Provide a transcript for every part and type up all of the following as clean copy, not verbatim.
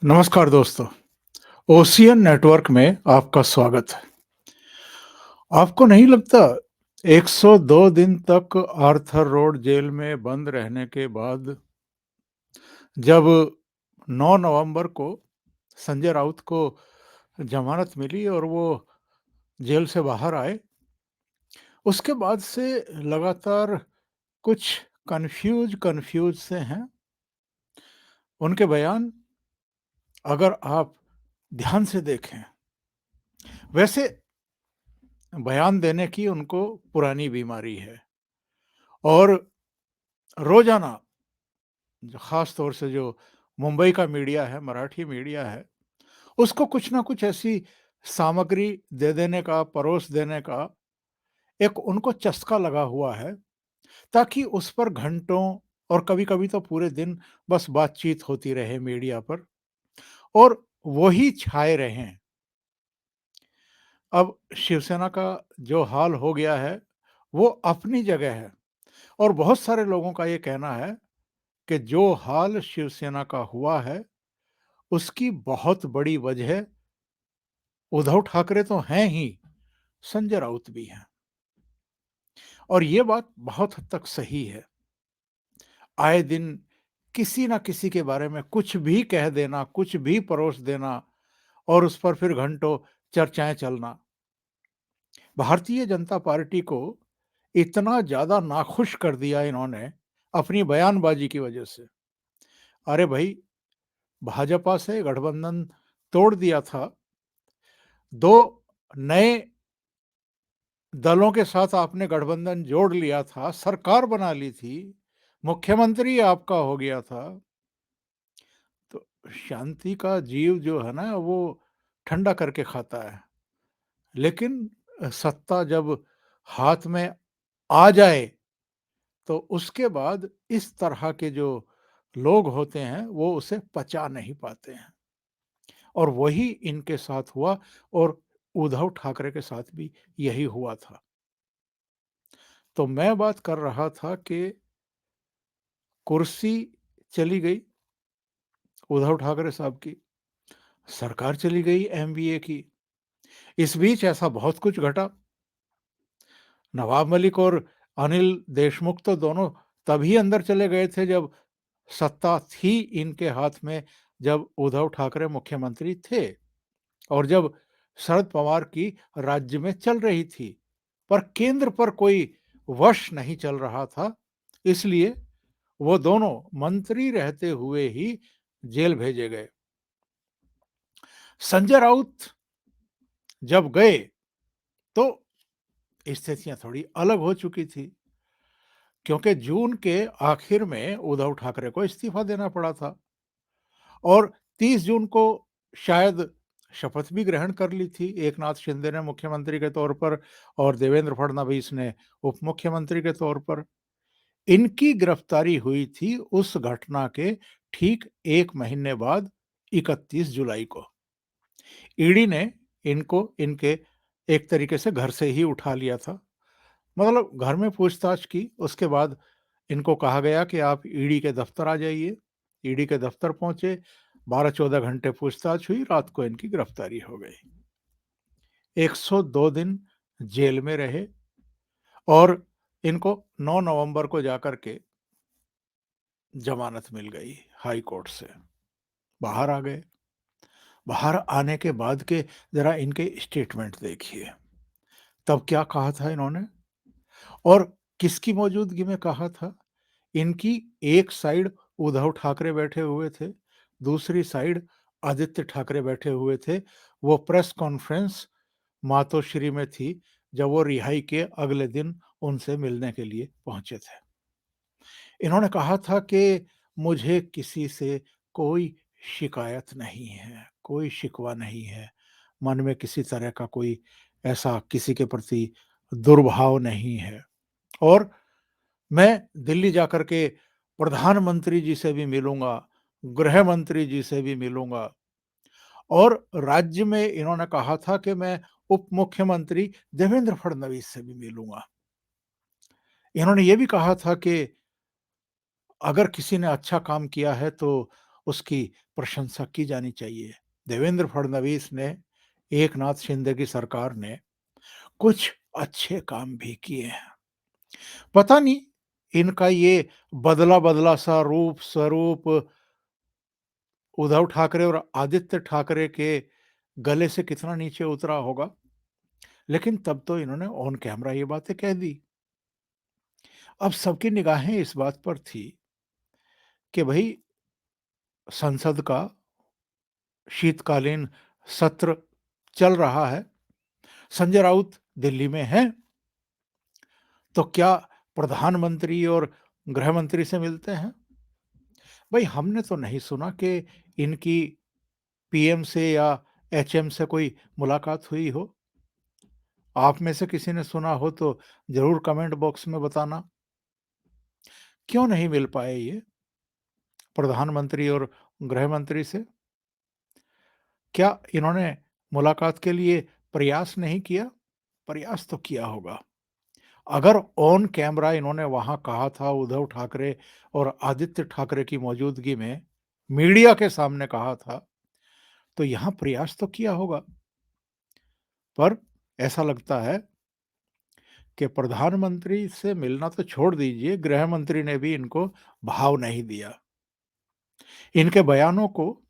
नमस्कार दोस्तों, ocean network में आपका स्वागत है। आपको नहीं लगता 102 दिन तक आर्थर रोड जेल में बंद रहने के बाद जब 9 नवंबर को संजय राउत को जमानत मिली और वो जेल से बाहर आए, उसके बाद से लगातार कुछ कन्फ्यूज से हैं। उनके बयान अगर आप ध्यान से देखें, वैसे बयान देने की उनको पुरानी बीमारी है और रोज़ाना जो ख़ास तौर से जो मुंबई का मीडिया है, मराठी मीडिया है, उसको कुछ ना कुछ ऐसी सामग्री दे देने का, परोस देने का एक उनको चस्का लगा हुआ है, ताकि उस पर घंटों और कभी-कभी तो पूरे दिन बस बातचीत होती रहे मीडिया पर और वही छाए रहें। अब शिवसेना का जो हाल हो गया है, वो अपनी जगह है और बहुत सारे लोगों का ये कहना है कि जो हाल शिवसेना का हुआ है, उसकी बहुत बड़ी वजह उद्धव ठाकरे तो हैं ही, संजय राउत भी हैं और ये बात बहुत हद तक सही है। आए दिन किसी न किसी के बारे में कुछ भी कह देना, कुछ भी परोस देना और उस पर फिर घंटों चर्चाएँ चलना। भारतीय जनता पार्टी को इतना ज़्यादा नाखुश कर दिया इन्होंने अपनी बयानबाज़ी की वजह से। अरे भई, भाजपा से गठबंधन तोड़ दिया था, 2 नए दलों के साथ आपने गठबंधन जोड़ लिया था, सरकार बना ली थी, मुख्यमंत्री आपका हो गया था, तो शांति का जीव जो है ना वो ठंडा करके खाता है। लेकिन सत्ता जब हाथ में आ जाए, तो उसके बाद इस तरह के जो लोग होते हैं, वो उसे पचा नहीं पाते हैं और वही इनके साथ हुआ और उद्धव ठाकरे के साथ भी यही हुआ था। तो मैं बात कर रहा था कि कुर्सी चली गई उद्धव ठाकरे साहब की, सरकार चली गई एमबीए की। इस बीच ऐसा बहुत कुछ घटा। नवाब मलिक और अनिल देशमुख तो दोनों तभी अंदर चले गए थे जब सत्ता थी इनके हाथ में, जब उद्धव ठाकरे मुख्यमंत्री थे और जब शरद पवार की राज्य में चल रही थी। पर केंद्र पर कोई वश नहीं चल रहा था, इसलिए वो दोनों मंत्री रहते हुए ही जेल भेजे गए। संजय राउत जब गए तो स्थितियां थोड़ी अलग हो चुकी थी, क्योंकि जून के आखिर में उद्धव ठाकरे को इस्तीफा देना पड़ा था और 30 जून को शायद शपथ भी ग्रहण कर ली थी एकनाथ शिंदे ने मुख्यमंत्री के तौर पर और देवेंद्र फडणवीस ने उप मुख्यमंत्री के तौर पर। इनकी गिरफ्तारी हुई थी उस घटना के ठीक 1 महीने बाद 31 जुलाई को। ईडी ने इनको इनके एक तरीके से घर से ही उठा लिया था। मतलब घर में पूछताछ की, उसके बाद इनको कहा गया कि आप ईडी के दफ्तर आ जाइए। ईडी के दफ्तर पहुंचे, 12-14 घंटे पूछताछ हुई, रात को इनकी गिरफ्तारी हो गई। 102 दिन जेल में रहे और इनको 9 नवंबर को जाकर के जमानत मिल गई हाई कोर्ट से। बाहर आ गए। बाहर आने के बाद के ज़रा इनके स्टेटमेंट देखिए। तब क्या कहा था इन्होंने और किसकी मौजूदगी में कहा था? इनकी एक साइड उद्धव ठाकरे बैठे हुए थे, दूसरी साइड आदित्य ठाकरे बैठे हुए थे। वो प्रेस कॉन्फ्रेंस मातोश्री में थी, जब वो रिहाई के अगले दिन उनसे मिलने के लिए पहुंचे थे। इन्होंने कहा था कि मुझे किसी से कोई शिकायत नहीं है, कोई शिकवा नहीं है, मन में किसी तरह का कोई ऐसा किसी के प्रति दुर्भाव नहीं है और मैं दिल्ली जाकर के प्रधानमंत्री जी से भी मिलूँगा, गृह मंत्री जी से भी मिलूँगा और राज्य में इन्होंने कहा था कि मैं उप मुख्यमंत्री देवेंद्र फडणवीस से भी मिलूँगा। इन्होंने ये भी कहा था कि अगर किसी ने अच्छा काम किया है तो उसकी प्रशंसा की जानी चाहिए। देवेंद्र फडणवीस ने, एकनाथ शिंदे की सरकार ने कुछ अच्छे काम भी किए हैं। पता नहीं इनका ये बदला-बदला सा रूप स्वरूप उद्धव ठाकरे और आदित्य ठाकरे के गले से कितना नीचे उतरा होगा, लेकिन तब तो इन्होंने ऑन कैमरा ये बातें कह दी। अब सबकी निगाहें इस बात पर थी कि भई संसद का शीतकालीन सत्र चल रहा है, संजय राउत दिल्ली में हैं, तो क्या प्रधानमंत्री और गृह मंत्री से मिलते हैं? भई हमने तो नहीं सुना कि इनकी पीएम से या एचएम से कोई मुलाकात हुई हो। आप में से किसी ने सुना हो तो ज़रूर कमेंट बॉक्स में बताना। क्यों नहीं मिल पाए ये प्रधानमंत्री और गृह मंत्री से? क्या इन्होंने मुलाकात के लिए प्रयास नहीं किया? प्रयास तो किया होगा। अगर ऑन कैमरा इन्होंने वहाँ कहा था उद्धव ठाकरे और आदित्य ठाकरे की मौजूदगी में, मीडिया के सामने कहा था, तो यहाँ प्रयास तो किया होगा। पर ऐसा लगता है कि प्रधानमंत्री से मिलना तो छोड़ दीजिए, गृह मंत्री ने भी इनको भाव नहीं दिया। इनके बयानों को,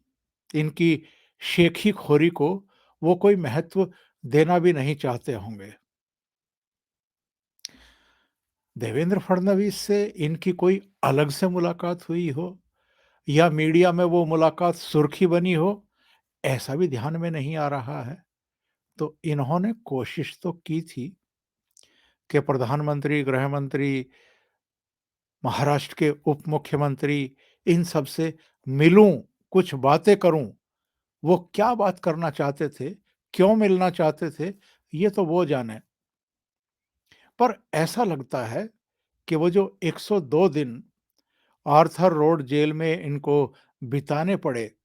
इनकी शेखी-खोरी को वो कोई महत्व देना भी नहीं चाहते होंगे। देवेंद्र फडणवीस से इनकी कोई अलग से मुलाकात हुई हो या मीडिया में वो मुलाकात सुर्खी बनी हो, ऐसा भी ध्यान में नहीं आ रहा है। तो इन्होंने कोशिश तो की थी कि प्रधानमंत्री, गृह मंत्री, महाराष्ट्र के उप मुख्यमंत्री इन सब से मिलूँ, कुछ बातें करूँ। वो क्या बात करना चाहते थे, क्यों मिलना चाहते थे, ये तो वो जाने। पर ऐसा लगता है कि वो जो 102 दिन आर्थर रोड जेल में इनको बिताने पड़े,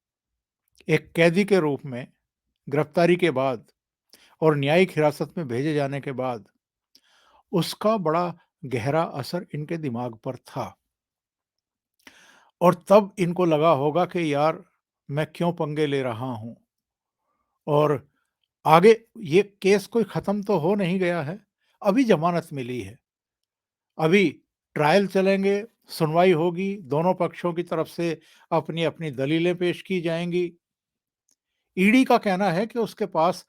एक कैदी के रूप में, गिरफ्तारी के बाद और न्यायिक हिरासत में भेजे जाने के बाद, उसका बड़ा गहरा असर इनके दिमाग पर था। और तब इनको लगा होगा कि यार मैं क्यों पंगे ले रहा हूँ और आगे ये केस कोई ख़त्म तो हो नहीं गया है, अभी ज़मानत मिली है, अभी ट्रायल चलेंगे, सुनवाई होगी, दोनों पक्षों की तरफ से अपनी-अपनी दलीलें पेश की जाएँगी। ईडी का कहना है कि उसके पास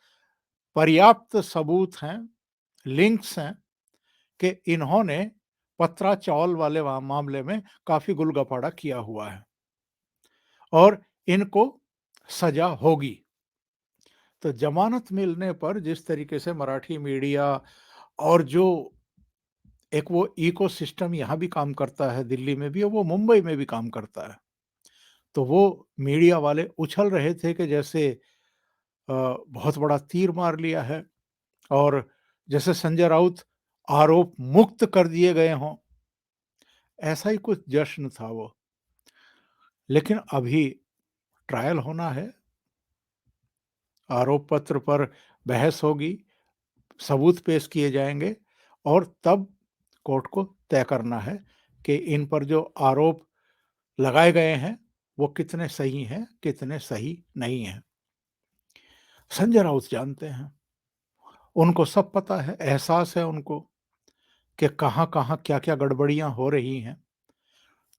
पर्याप्त सबूत हैं, लिंक्स हैं कि इन्होंने पत्रा चावल वाले मामले में काफ़ी गुलगपाड़ा किया हुआ है और इनको सज़ा होगी। तो ज़मानत मिलने पर जिस तरीके से मराठी मीडिया और जो एक वो इकोसिस्टम यहाँ भी काम करता है, दिल्ली में भी और वो मुंबई में भी काम करता है। तो वो मीडिया वाले उछल रहे थे कि जैसे बहुत बड़ा तीर मार लिया है और जैसे संजय राउत आरोप मुक्त कर दिए गए हों, ऐसा ही कुछ जश्न था वो। लेकिन अभी ट्रायल होना है, आरोप पत्र पर बहस होगी, सबूत पेश किए जाएँगे और तब कोर्ट को तय करना है कि इन पर जो आरोप लगाए गए हैं, वो कितने सही हैं, कितने सही नहीं हैं। संजय राउत जानते हैं, उनको सब पता है, एहसास है उनको कि कहाँ-कहाँ, क्या-क्या गड़बड़ियाँ हो रही हैं।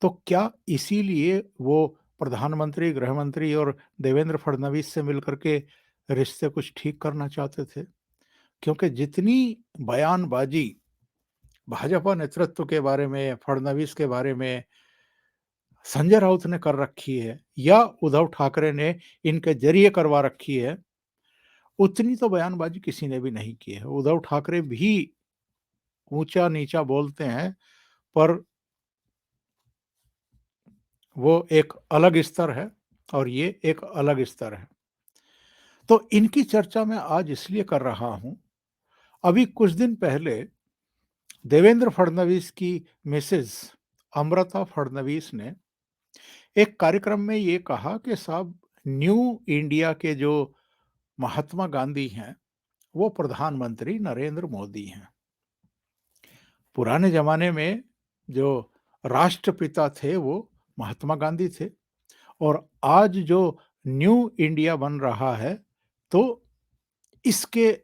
तो क्या इसीलिए वो प्रधानमंत्री, गृह मंत्री और देवेंद्र फडणवीस से मिलकर के रिश्ते कुछ ठीक करना चाहते थे? क्योंकि जितनी बयानबाज़ी भाजपा नेतृत्व के बारे में, फडणवीस के बारे में संजय राउत ने कर रखी है या उद्धव ठाकरे ने इनके ज़रिए करवा रखी है, उतनी तो बयानबाज़ी किसी ने भी नहीं की है। उद्धव ठाकरे भी ऊँचा-नीचा बोलते हैं, पर वो एक अलग स्तर है और ये एक अलग स्तर है। तो इनकी चर्चा मैं आज इसलिए कर रहा हूँ, अभी कुछ दिन पहले देवेंद्र फडणवीस की मिसेज़ अमृता फडणवीस ने एक कार्यक्रम में ये कहा कि साहब न्यू इंडिया के जो महात्मा गांधी हैं, वो प्रधानमंत्री नरेंद्र मोदी हैं। पुराने ज़माने में जो राष्ट्रपिता थे वो महात्मा गांधी थे और आज जो न्यू इंडिया बन रहा है, तो इसके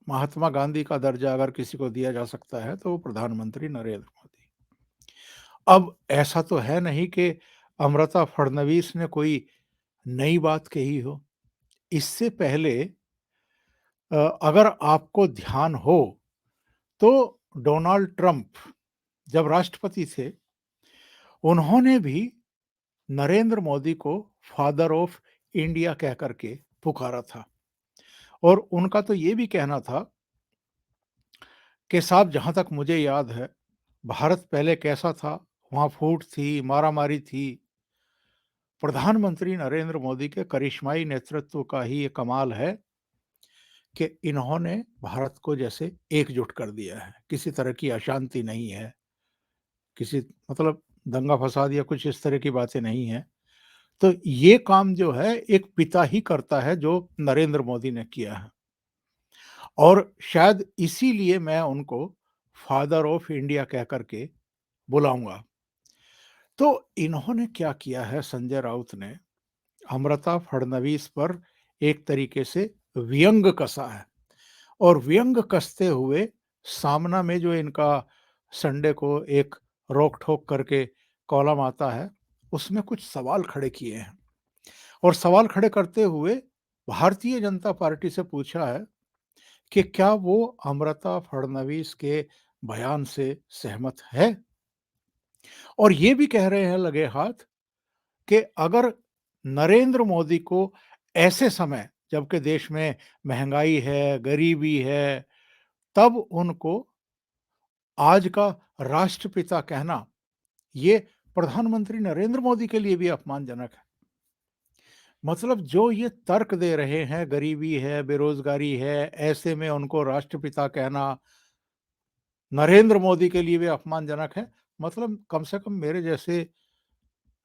महात्मा गांधी का दर्जा अगर किसी को दिया जा सकता है, तो वो प्रधानमंत्री नरेंद्र मोदी। अब ऐसा तो है नहीं कि अमृता फडणवीस ने कोई नई बात कही हो। इससे पहले अगर आपको ध्यान हो, तो डोनाल्ड ट्रंप जब राष्ट्रपति थे, उन्होंने भी नरेंद्र मोदी को फादर ऑफ इंडिया कह करके पुकारा था। और उनका तो ये भी कहना था कि साहब, जहाँ तक मुझे याद है, भारत पहले कैसा था, वहाँ फूट थी, मारा-मारी थी। प्रधानमंत्री नरेंद्र मोदी के करिश्माई नेतृत्व का ही ये कमाल है कि इन्होंने भारत को जैसे एकजुट कर दिया है। किसी तरह की अशांति नहीं है, किसी मतलब दंगा-फसाद या कुछ इस तरह की बातें नहीं हैं। तो ये काम जो है एक पिता ही करता है, जो नरेंद्र मोदी ने किया है। और शायद इसीलिए मैं उनको फादर ऑफ इंडिया कह कर के बुलाऊँगा। तो इन्होंने क्या किया है, संजय राउत ने अमृता फडणवीस पर एक तरीके से व्यंग कसा है। और व्यंग कसते हुए सामना में जो इनका संडे को एक रोक-ठोक करके कॉलम आता है, उसमें कुछ सवाल खड़े किए हैं। और सवाल खड़े करते हुए भारतीय जनता पार्टी से पूछा है कि क्या वो अमृता फडणवीस के बयान से सहमत है? और ये भी कह रहे हैं लगे हाथ कि अगर नरेंद्र मोदी को ऐसे समय, जबकि देश में महँगाई है, गरीबी है, तब उनको आज का राष्ट्रपिता कहना, ये प्रधानमंत्री नरेंद्र मोदी के लिए भी अपमानजनक है। मतलब जो ये तर्क दे रहे हैं, गरीबी है, बेरोज़गारी है, ऐसे में उनको राष्ट्रपिता कहना नरेंद्र मोदी के लिए भी अपमानजनक है। मतलब कम से कम मेरे जैसे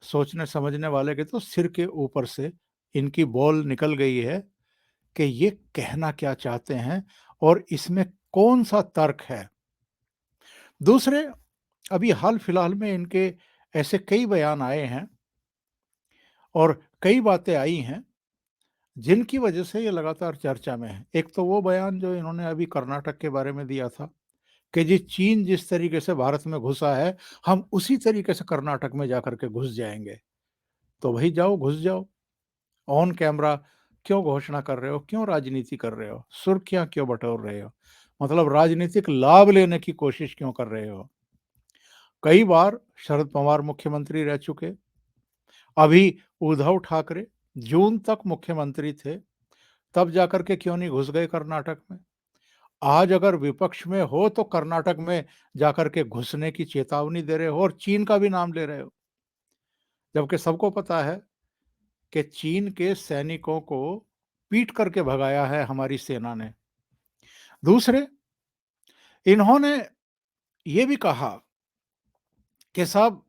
सोचने समझने वाले के तो सिर के ऊपर से इनकी बॉल निकल गई है कि ये कहना क्या चाहते हैं और इसमें कौन-सा तर्क है। दूसरे, अभी हाल-फिलहाल में इनके ऐसे कई बयान आए हैं और कई बातें आई हैं, जिनकी वजह से ये लगातार चर्चा में है। एक तो वो बयान जो इन्होंने अभी कर्नाटक के बारे में दिया था कि जी चीन जिस तरीके से भारत में घुसा है, हम उसी तरीके से कर्नाटक में जाकर के घुस जाएँगे। तो भई जाओ, घुस जाओ। ऑन कैमरा क्यों घोषणा कर रहे हो? क्यों राजनीति कर रहे हो? सुर्खियाँ क्यों बटोर रहे हो? मतलब राजनीतिक लाभ लेने की कोशिश क्यों कर रहे हो? कई बार शरद पवार मुख्यमंत्री रह चुके, अभी उद्धव ठाकरे जून तक मुख्यमंत्री थे, तब जाकर के क्यों नहीं घुस गए कर्नाटक में? आज अगर विपक्ष में हो तो कर्नाटक में जाकर के घुसने की चेतावनी दे रहे हो और चीन का भी नाम ले रहे हो। जबकि सबको पता है कि चीन के सैनिकों को पीट करके भगाया है हमारी सेना ने। दूसरे, इन्होंने ये भी कहा कि साहब,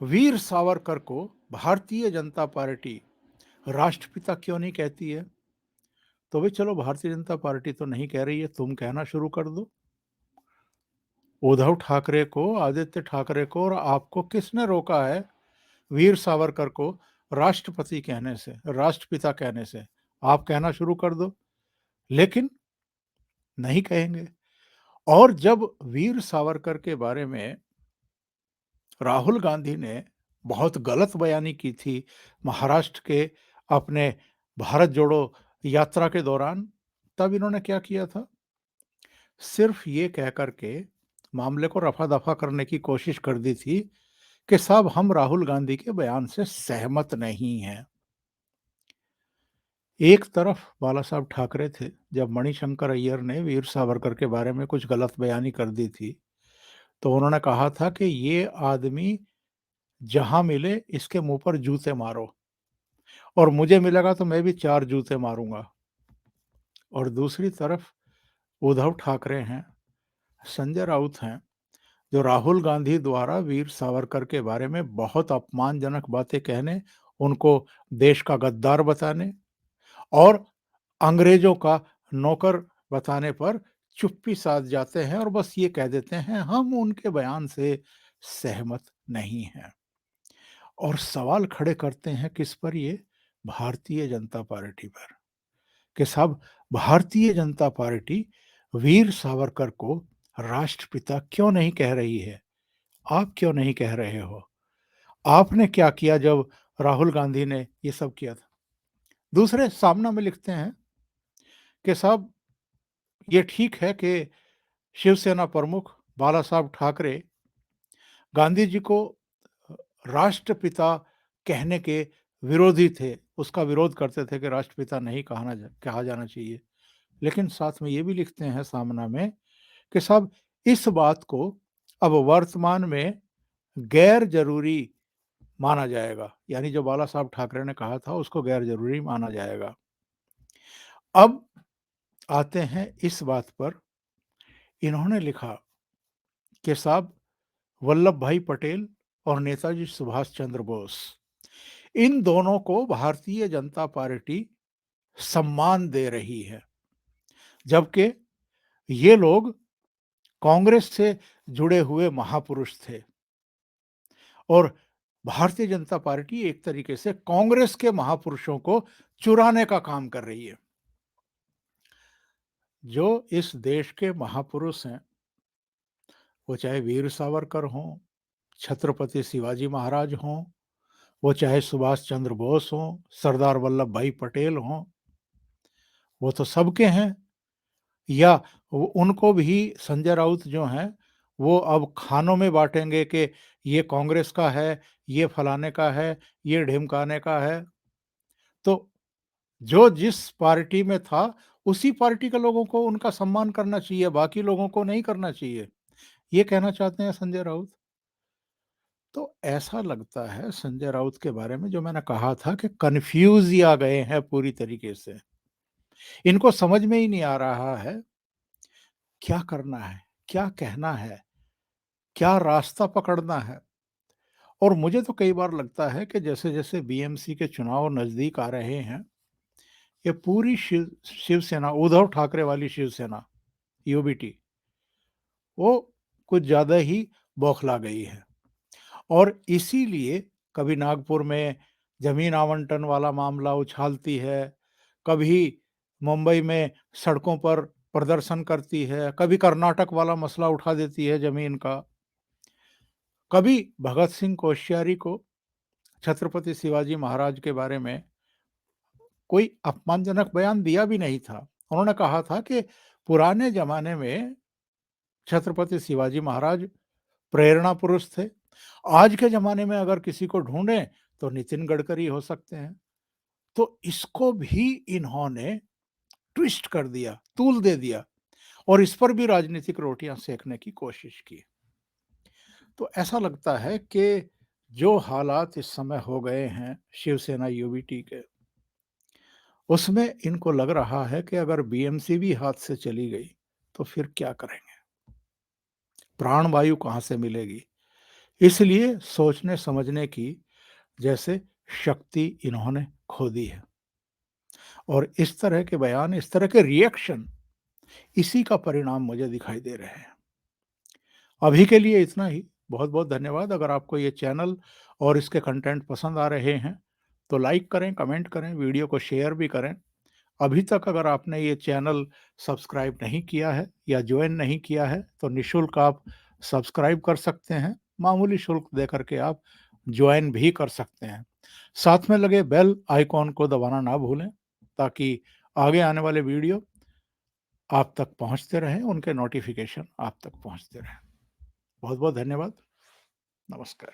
वीर सावरकर को भारतीय जनता पार्टी राष्ट्रपिता क्यों नहीं कहती है? तो भाई चलो, भारतीय जनता पार्टी तो नहीं कह रही है, तुम कहना शुरू कर दो। उद्धव ठाकरे को, आदित्य ठाकरे को और आपको किसने रोका है वीर सावरकर को राष्ट्रपति कहने से, राष्ट्रपिता कहने से? आप कहना शुरू कर दो। लेकिन नहीं कहेंगे। और जब वीर सावरकर के बारे में राहुल गांधी ने बहुत गलत बयानी की थी महाराष्ट्र के अपने भारत जोड़ो यात्रा के दौरान, तब इन्होंने क्या किया था? सिर्फ ये कह कर के मामले को रफा-दफा करने की कोशिश कर दी थी कि साहब, हम राहुल गांधी के बयान से सहमत नहीं हैं। एक तरफ बाला साहब ठाकरे थे, जब मणिशंकर अय्यर ने वीर सावरकर के बारे में कुछ गलत बयानी कर दी थी, तो उन्होंने कहा था कि ये आदमी जहाँ मिले इसके मुँह पर जूते मारो, और मुझे मिलेगा तो मैं भी 4 जूते मारूँगा। और दूसरी तरफ उद्धव ठाकरे हैं, संजय राउत हैं, जो राहुल गांधी द्वारा वीर सावरकर के बारे में बहुत अपमानजनक बातें कहने, उनको देश का गद्दार बताने और अंग्रेजों का नौकर बताने पर चुप्पी साध जाते हैं और बस ये कह देते हैं, हम उनके बयान से सहमत नहीं हैं। और सवाल खड़े करते हैं किस पर ये? भारतीय जनता पार्टी पर, कि साहब भारतीय जनता पार्टी वीर सावरकर को राष्ट्रपिता क्यों नहीं कह रही है? आप क्यों नहीं कह रहे हो? आपने क्या किया जब राहुल गांधी ने ये सब किया था? दूसरे सामना में लिखते हैं कि साहब ये ठीक है कि शिवसेना प्रमुख बाला साहब ठाकरे गांधी जी को राष्ट्रपिता कहने के विरोधी थे, उसका विरोध करते थे कि राष्ट्रपिता नहीं कहा जाना चाहिए। लेकिन साथ में ये भी लिखते हैं सामना में कि साहब इस बात को अब वर्तमान में गैर ज़रूरी माना जाएगा, यानी जो बाला साहब ठाकरे ने कहा था उसको गैर ज़रूरी माना जाएगा। अब आते हैं इस बात पर, इन्होंने लिखा कि साहब वल्लभ भाई पटेल और नेताजी सुभाष चंद्र बोस, इन दोनों को भारतीय जनता पार्टी सम्मान दे रही है, जबकि ये लोग कांग्रेस से जुड़े हुए महापुरुष थे और भारतीय जनता पार्टी एक तरीके से कांग्रेस के महापुरुषों को चुराने का काम कर रही है। जो इस देश के महापुरुष हैं, वो चाहे वीर सावरकर हों, छत्रपति शिवाजी महाराज हों, वो चाहे सुभाष चंद्र बोस हों, सरदार वल्लभ भाई पटेल हों, वो तो सबके हैं। या उनको भी संजय राउत जो हैं, वो अब खानों में बाँटेंगे कि ये कांग्रेस का है, ये फलाने का है, ये ढिमकाने का है। तो जो जिस पार्टी में था, उसी पार्टी के लोगों को उनका सम्मान करना चाहिए, बाकी लोगों को नहीं करना चाहिए। ये कहना चाहते हैं संजय राउत। तो ऐसा लगता है संजय राउत के बारे में, जो मैंने कहा था कि कन्फ्यूज़ ही आ गए हैं पूरी तरीके से। इनको समझ में ही नहीं आ रहा है, क्या करना है, क्या कहना है, क्या रास्ता पकड़ना है। और मुझे तो कई बार लगता है कि जैसे-जैसे बीएमसी के चुनाव नज़दीक आ रहे हैं, ये पूरी शिवसेना, उद्धव ठाकरे वाली शिवसेना, यूबीटी, वो कुछ ज़्यादा ही बौखला गई है। और इसीलिए कभी नागपुर में ज़मीन आवंटन वाला मामला उछालती है, कभी मुंबई में सड़कों पर प्रदर्शन करती है, कभी कर्नाटक वाला मसला उठा देती है ज़मीन का, कभी भगत सिंह कोश्यारी को छत्रपति शिवाजी महाराज के बारे में कोई अपमानजनक बयान दिया भी नहीं था। उन्होंने कहा था कि पुराने ज़माने में छत्रपति शिवाजी महाराज प्रेरणा पुरुष थे। आज के ज़माने में अगर किसी को ढूँढें तो नितिन गडकरी हो सकते हैं। तो इसको भी इन्होंने ट्विस्ट कर दिया, तूल दे दिया और इस पर भी राजनीतिक रोटियाँ सेंकने की कोशिश की। तो ऐसा लगता है कि जो हालात इस समय हो गए हैं शिवसेना यूबीटी के, उसमें इनको लग रहा है कि अगर बीएमसी भी हाथ से चली गई, तो फिर क्या करेंगे? प्राण वायु कहाँ से मिलेगी? इसलिए सोचने समझने की जैसे शक्ति इन्होंने खो दी है। और इस तरह के बयान, इस तरह के रिएक्शन, इसी का परिणाम मुझे दिखाई दे रहे हैं। अभी के लिए इतना ही। बहुत-बहुत धन्यवाद। अगर आपको ये चैनल और इसके कंटेंट पसंद आ रहे हैं, तो लाइक करें, कमेंट करें, वीडियो को शेयर भी करें। अभी तक अगर आपने ये चैनल सब्सक्राइब नहीं किया है या जॉइन नहीं किया है, तो निःशुल्क आप सब्सक्राइब कर सकते हैं। मामूली शुल्क देकर के आप जॉइन भी कर सकते हैं। साथ में लगे बेल आइकॉन को दबाना ना भूलें, ताकि आगे आने वाले वीडियो आप तक पहुंचते रहें, उनके नोटिफिकेशन आप तक पहुंचते रहें। बहुत-बहुत धन्यवाद। नमस्कार।